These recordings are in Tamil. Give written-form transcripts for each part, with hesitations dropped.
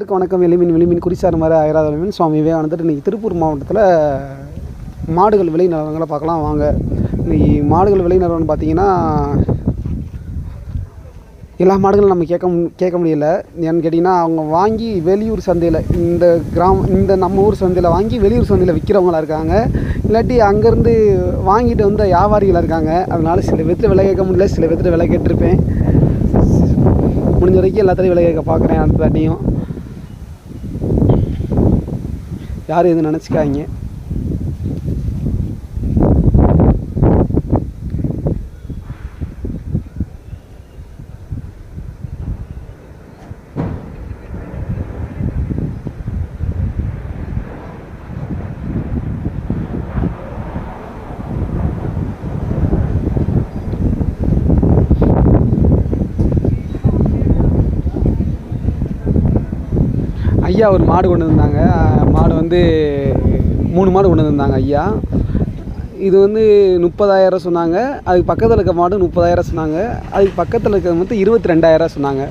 வணக்கம். வெளிமீன் குறிச்சார் மாதிரி ஆயிராதவன் சுவாமி விவேகானந்தர். இன்றைக்கி திருப்பூர் மாவட்டத்தில் மாடுகள் விலை நிலவரங்களை பார்க்கலாம் வாங்க. இன்றைக்கி மாடுகள் விலை நிலவரம்னு பார்த்தீங்கன்னா எல்லா மாடுகளும் நம்ம கேட்க முடியல. ஏன்னு கேட்டிங்கன்னா அவங்க வாங்கி வெளியூர் சந்தையில் இந்த நம்ம ஊர் சந்தையில் வாங்கி வெளியூர் சந்தையில் விற்கிறவங்களா இருக்காங்க. இல்லாட்டி அங்கேருந்து வாங்கிட்டு வந்த வியாபாரிகளாக இருக்காங்க. அதனால் சில பேர்த்து விலை கேட்க முடியல, சில பேர்த்து விலை கேட்டிருப்பேன். முடிஞ்ச வரைக்கும் எல்லாத்தையும் விலை கேட்க பார்க்குறேன். அடுத்த தாட்டியும் யாரும் எதுவும் நினச்சிக்காங்க. ஐயா ஒரு மாடு கொண்டு வந்தாங்க. மாடு வந்து 3 மாடு கொண்டு வந்தாங்க ஐயா. இது வந்து 30,000 சொன்னாங்க. அதுக்கு பக்கத்தில் இருக்க மாடு 30,000 சொன்னாங்க. அதுக்கு பக்கத்தில் இருக்கிறது வந்து 22,000 சொன்னாங்க.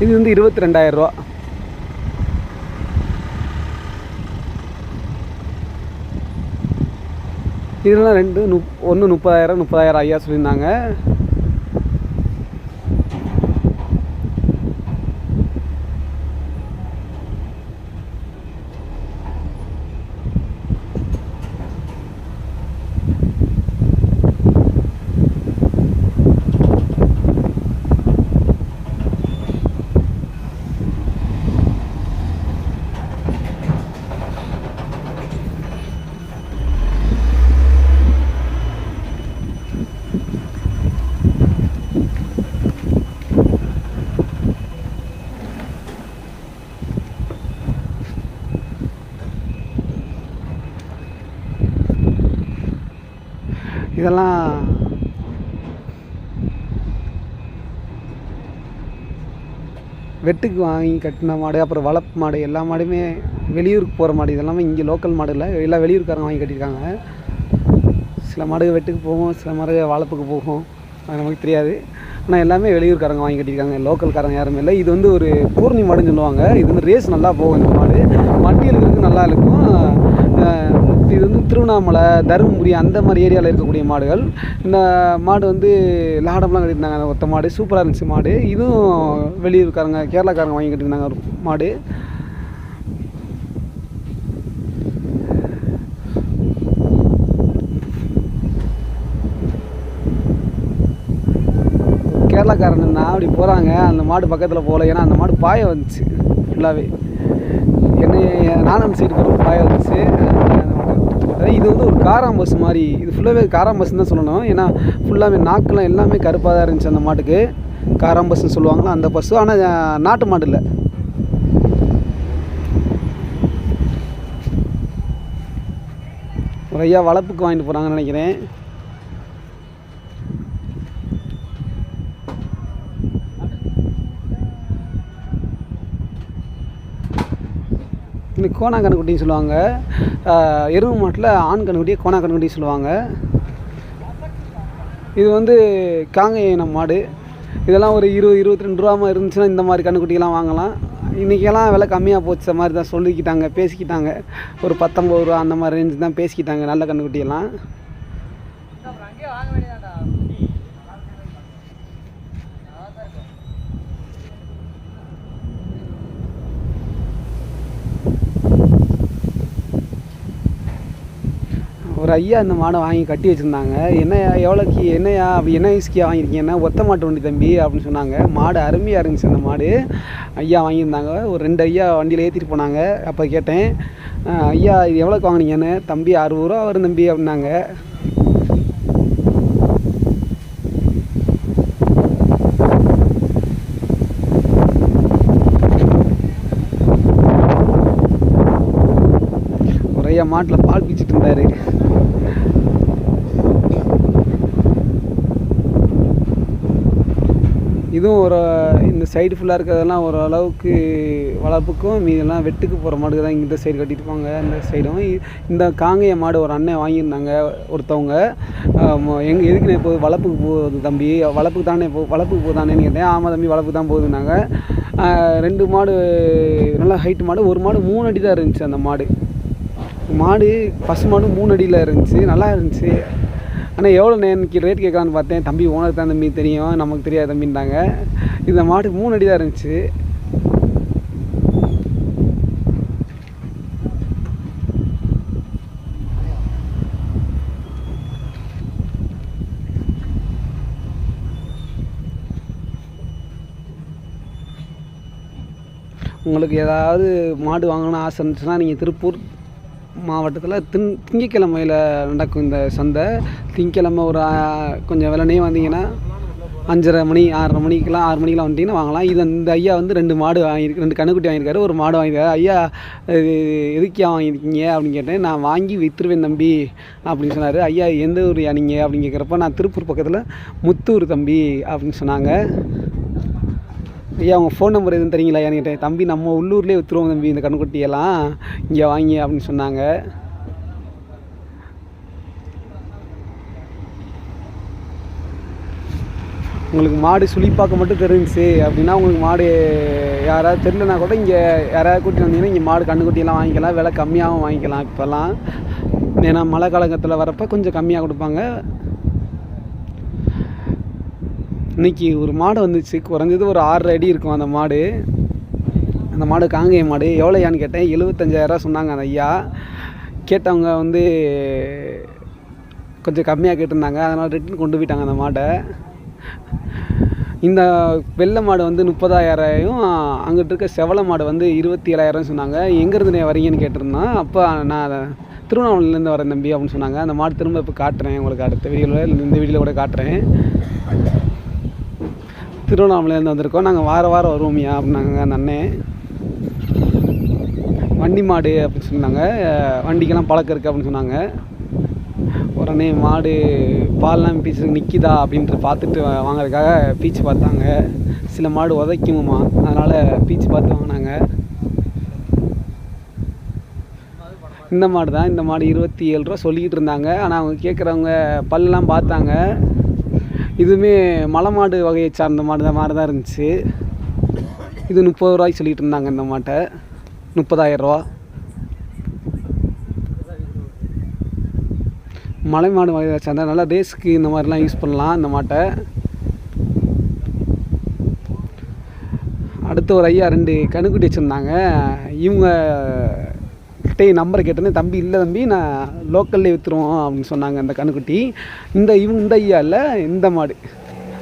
இது வந்து 22,000 ரூபா. இதெல்லாம் ஒன்று 30,000 ஐயா சொல்லியிருந்தாங்க. இதெல்லாம் வெட்டுக்கு வாங்கி கட்டின மாடு, அப்புறம் வளர்ப்பு மாடு, எல்லா மாடுமே வெளியூருக்கு போகிற மாடு. இதெல்லாமே இங்கே லோக்கல் மாடு இல்லை, எல்லாம் வெளியூருக்காரங்க வாங்கி கட்டியிருக்காங்க. சில மாடு வெட்டுக்கு போகும், சில மாடு வளர்ப்புக்கு போகும், அது நமக்கு தெரியாது. ஆனால் எல்லாமே வெளியூர்காரங்க வாங்கி கட்டியிருக்காங்க, லோக்கல்காரங்க யாருமே இல்லை. இது வந்து ஒரு பூர்ணி மாடுன்னு சொல்லுவாங்க. இது வந்து ரேஸ் நல்லா போகும். இந்த மாடு வண்டி இருக்கிறதுக்கு நல்லா இருக்கும். இது வந்து திருவண்ணாமலை, தருமபுரி அந்த மாதிரி ஏரியாவில் இருக்கக்கூடிய மாடுகள். இந்த மாடு வந்து லாடம்லாம் கட்டியிருந்தாங்க. அந்த ஒத்த மாடு சூப்பராக இருந்துச்சு மாடு. இதுவும் வெளியூர்காரங்க, கேரளாக்காரங்க வாங்கி கட்டியிருந்தாங்க ஒரு மாடு. கேரளாக்காரன்னா அப்படி போகிறாங்க, அந்த மாடு பக்கத்தில் போகல. ஏன்னா அந்த மாடு பாய வந்துச்சு ஃபுல்லாகவே. நானும் சைடு போகிற பாய வந்துச்சு. இது வந்து ஒரு காராம் பஸ் மாதிரி. இது ஃபுல்லாகவே காராம் பஸ்ன்னு தான் சொல்லணும். ஏன்னா ஃபுல்லாகவே நாக்கெலாம் எல்லாமே கருப்பாக தான் இருந்துச்சு அந்த மாட்டுக்கு. காராம் பஸ்ன்னு சொல்லுவாங்களா அந்த பஸ்ஸு. ஆனால் நாட்டு மாடு இல்லை. ஒரு ஐயா வளர்ப்புக்கு வாங்கிட்டு போகிறாங்கன்னு நினைக்கிறேன். இன்னைக்கு கோணா கண்ணுக்குட்டின்னு சொல்லுவாங்க. எருவு மாட்டில் ஆண் கண்ணுக்குட்டியை கோணா கண்ணுக்குட்டி சொல்லுவாங்க. இது வந்து காங்கேயம் மாடு. இதெல்லாம் ஒரு 20-22 ரூபாமல் இருந்துச்சுன்னா இந்த மாதிரி கண்ணுக்குட்டியெல்லாம் வாங்கலாம். இன்றைக்கெல்லாம் விலை கம்மியாக போச்ச மாதிரி தான் பேசிக்கிட்டாங்க. ஒரு 19 ரூபா அந்த மாதிரி ரேஞ்சு தான் பேசிக்கிட்டாங்க நல்ல கண்ணுக்குட்டியெல்லாம். ஒரு ஐயா இந்த மாடை வாங்கி கட்டி வச்சுருந்தாங்க. எவ்வளோக்கு என்னையா அப்படி என்ன ஐஸ்கியா வாங்கியிருக்கீங்கன்னா, ஒத்த மாட்டு வண்டி தம்பி அப்படின்னு சொன்னாங்க. மாடு அருமையாக இருந்துச்சு. அந்த மாடு ஐயா வாங்கியிருந்தாங்க. ஒரு 2 ஐயா வண்டியில் ஏற்றிட்டு போனாங்க. அப்போ கேட்டேன், ஐயா இது எவ்வளோக்கு வாங்கினீங்கன்னு. தம்பி 60 ரூபா வரும் தம்பி அப்படின்னாங்க. ஒரு ஐயா மாட்டில் பால் பிச்சுட்டு இருந்தார். இதுவும் ஒரு இந்த சைடு ஃபுல்லாக இருக்கிறதெல்லாம் ஓரளவுக்கு வளர்ப்புக்கும் மீதெல்லாம் வெட்டுக்கு போகிற மாடு தான் இந்த சைடு கட்டியிருப்பாங்க. இந்த சைடும் இந்த காங்கேய மாடு ஒரு அண்ணன் வாங்கியிருந்தாங்க ஒருத்தவங்க. எதுக்குண்ணே போகுது, வளர்ப்புக்கு போகுது தம்பி, வளர்ப்புக்கு போகுதானேன்னு கேட்டேன். ஆமாம் தம்பி வளர்ப்புக்கு தான் போகுதுன்னாங்க. 2 மாடு நல்லா ஹைட்டு மாடு, ஒரு மாடு 3 அடி தான் இருந்துச்சு. அந்த மாடு பசு மாடு 3 அடியில் இருந்துச்சு, நல்லா இருந்துச்சு. ஆனால் எவ்வளோ நேரம் ரேட் கேட்கலான்னு பார்த்தேன். தம்பி உனக்கு தான் தம்பி தெரியும், நமக்கு தெரியாது தம்பின்ட்டாங்க. இந்த மாடு 3 அடி தான் இருந்துச்சு. உங்களுக்கு ஏதாவது மாடு வாங்கணும்னு ஆசை இருந்துச்சுன்னா நீங்கள் திருப்பூர் மாவட்டத்தில் திங்கக்கிழமையில் நடக்கும் இந்த சந்தை. திங்கக்கிழமை ஒரு கொஞ்சம் வெள்ளனே வந்தீங்கன்னா 5:30 மணி 6:30 மணிக்கெலாம் 6 மணிக்கெலாம் வந்துட்டிங்கன்னா வாங்கலாம். இந்த ஐயா வந்து 2 மாடு வாங்கியிருக்கு, 2 கன்றுக்குட்டி வாங்கியிருக்காரு, ஒரு மாடு வாங்கியிருக்காரு. ஐயா எதுக்கியா வாங்கியிருக்கீங்க அப்படின்னு கேட்டேன். நான் வாங்கி விற்றுருவேன் தம்பி அப்படின்னு சொன்னார். ஐயா எந்த ஊர் நீங்கள் அப்படின்னு கேட்குறப்ப நான் திருப்பூர் பக்கத்தில் முத்தூர் தம்பி அப்படின்னு சொன்னாங்க. ஐயா உங்கள் ஃபோன் நம்பர் எதுவும் தெரியுங்களா ஐயான்னு கேட்டேன். தம்பி நம்ம உள்ளூர்லேயே விற்றுருவோம் தம்பி இந்த கன்றுக்குட்டியெல்லாம், இங்கே வாங்கி அப்படின்னு சொன்னாங்க. உங்களுக்கு மாடு சுழிப்பாக்க மட்டும் தெரிஞ்சிச்சு அப்படின்னா, உங்களுக்கு மாடு யாராவது தெரியலனா கூட இங்கே யாராவது கூட்டிட்டு வந்தீங்கன்னா இங்கே மாடு கன்றுக்குட்டியெல்லாம் வாங்கிக்கலாம், விலை கம்மியாகவும் வாங்கிக்கலாம். இப்போல்லாம் ஏன்னா மழை காலகட்டத்தில் வரப்போ கொஞ்சம் கம்மியாக கொடுப்பாங்க. இன்றைக்கி ஒரு மாடு வந்துச்சு, குறைஞ்சது ஒரு 6 அடி இருக்கும் அந்த மாடு. அந்த மாடு காங்கேய மாடு. எவ்வளோயான்னு கேட்டேன். 75,000 சொன்னாங்க அந்த ஐயா. கேட்டவங்க வந்து கொஞ்சம் கம்மியாக கேட்டிருந்தாங்க, அதனால் ரிட்டன் கொண்டு போயிட்டாங்க அந்த மாடை. இந்த வெள்ளை மாடு வந்து 30,000, அங்கிட்டு இருக்க செவலை மாடு வந்து 27,000 சொன்னாங்க. எங்கேருந்து வரீங்கன்னு கேட்டிருந்தான். அப்போ நான் திருவண்ணாமலையிலேருந்து வரேன் தம்பி அப்படின்னு சொன்னாங்க. அந்த மாடு திரும்ப இப்போ காட்டுறேன் உங்களுக்கு, அடுத்த வீடியோவில் இந்த வீடியோவில் கூட காட்டுறேன். திருவண்ணாமலையிலேருந்து வந்திருக்கோம், நாங்கள் வாரம் வருவோம்யா அப்படின்னாங்க அந்த அண்ணன். வண்டி மாடு அப்படின்னு சொன்னாங்க, வண்டிக்கெல்லாம் பழக்கம் இருக்குது அப்படின்னு சொன்னாங்க. உடனே மாடு பால்லாம் பீச்சுக்கு நிற்கிதா அப்படின்ட்டு பார்த்துட்டு வாங்கிறதுக்காக பீச்சு பார்த்தாங்க. சில மாடு உதைக்குமா, அதனால் பீச்சு பார்த்து வாங்கினாங்க. இந்த மாடு தான், இந்த மாடு 27 ரூபா சொல்லிக்கிட்டு இருந்தாங்க. ஆனால் அவங்க கேட்குறவங்க பல்லாம் பார்த்தாங்க. இதுவுமே மலை மாடு வகையை சார்ந்த மாதிரி தான் இருந்துச்சு. இது 30 ரூபாய்க்கு சொல்லிகிட்டு இருந்தாங்க இந்த மாட்டை, 30,000 ரூபா. மலை மாடு வகையை சார்ந்த நல்லா ரேஸுக்கு இந்த மாதிரிலாம் யூஸ் பண்ணலாம் இந்த மாட்டை. அடுத்த ஒரு ஐயா 2 கன்றுக்குட்டி வச்சுருந்தாங்க. இவங்க கிட்டே நம்பரை கேட்டோன்னே, தம்பி இல்லை தம்பி நான் லோக்கல்லே விற்றுருவோம் அப்படின்னு சொன்னாங்க அந்த கன்றுக்குட்டி. இந்த ஐயா இல்லை, இந்த மாடு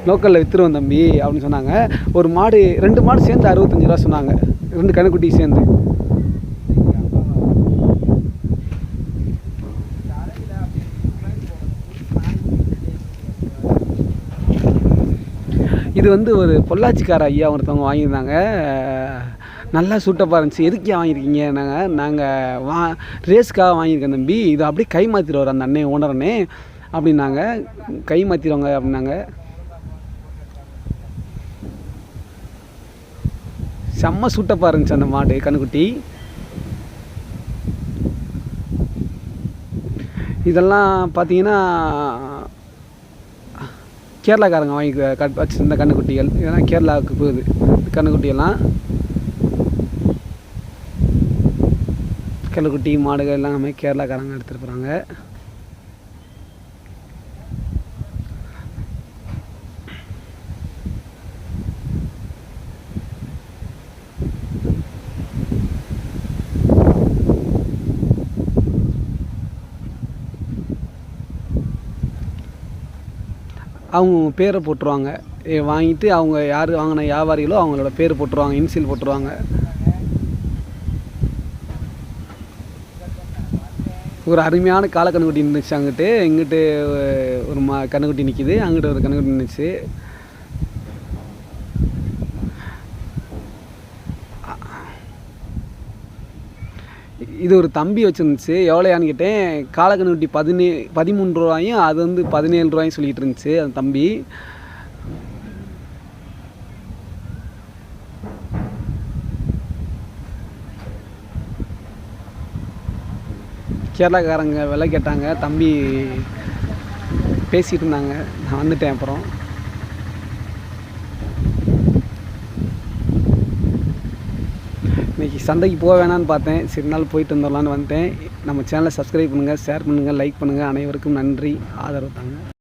லோக்கலில் விற்றுருவோம் தம்பி அப்படின்னு சொன்னாங்க. ஒரு மாடு 2 மாடு சேர்ந்து 65 ரூபா சொன்னாங்க, 2 கன்றுக்குட்டி சேர்ந்து. இது வந்து ஒரு பொள்ளாச்சிக்கார ஐயா ஒருத்தவங்க வாங்கியிருந்தாங்க. நல்லா சூட்டப்பாக இருந்துச்சு. எதுக்கே வாங்கியிருக்கீங்க? நாங்கள் ரேஸ்க்காக வாங்கியிருக்கேன் தம்பி. இது அப்படியே கை மாற்றிடுவார் அந்த அண்ணே, ஓனரண்ணே அப்படின்னாங்க. கை மாற்றிடுவாங்க அப்படின்னாங்க. செம்ம சூட்டப்பாக இருந்துச்சு அந்த மாடு கன்றுக்குட்டி. இதெல்லாம் பார்த்தீங்கன்னா கேரளாக்காரங்க வாங்கி வச்சுருந்த கன்றுக்குட்டிகள். இதெல்லாம் கேரளாவுக்கு போகுது கன்றுக்குட்டியெல்லாம். கன்றுக்குட்டி மாடுகள் எல்லாமே கேரளாக்காரங்க எடுத்துகிட்டு போகிறாங்க. அவங்க பேரை போட்டுருவாங்க, வாங்கிட்டு அவங்க யார் வாங்கின வியாபாரிகளோ அவங்களோட பேர் போட்டுருவாங்க, இன்சியல் போட்டுருவாங்க. ஒரு அருமையான காளை கன்றுக்குட்டி நின்றுச்சு. இங்கிட்டு ஒரு கன்றுக்குட்டி நிற்கிது, அங்கிட்டு ஒரு கன்றுக்குட்டி நின்றுச்சு. இது ஒரு தம்பி வச்சுருந்துச்சு. எவ்வளோயான்னு கேட்டேன். காளை கன்றுக்குட்டி 13 ரூபாயும், அது வந்து 17 ரூபாயும் சொல்லிகிட்டு இருந்துச்சு அந்த தம்பி. கேரளாக்காரங்க விலை கேட்டாங்க, தம்பி பேசிகிட்டு இருந்தாங்க, நான் வந்துட்டேன். அப்புறம் இன்றைக்கி சந்தைக்கு போக வேணான்னு பார்த்தேன், சரி நாள் போயிட்டு வந்துடலான்னு வந்துட்டேன். நம்ம சேனலை சப்ஸ்கிரைப் பண்ணுங்கள், ஷேர் பண்ணுங்கள், லைக் பண்ணுங்கள். அனைவருக்கும் நன்றி, ஆதரவு தாங்க.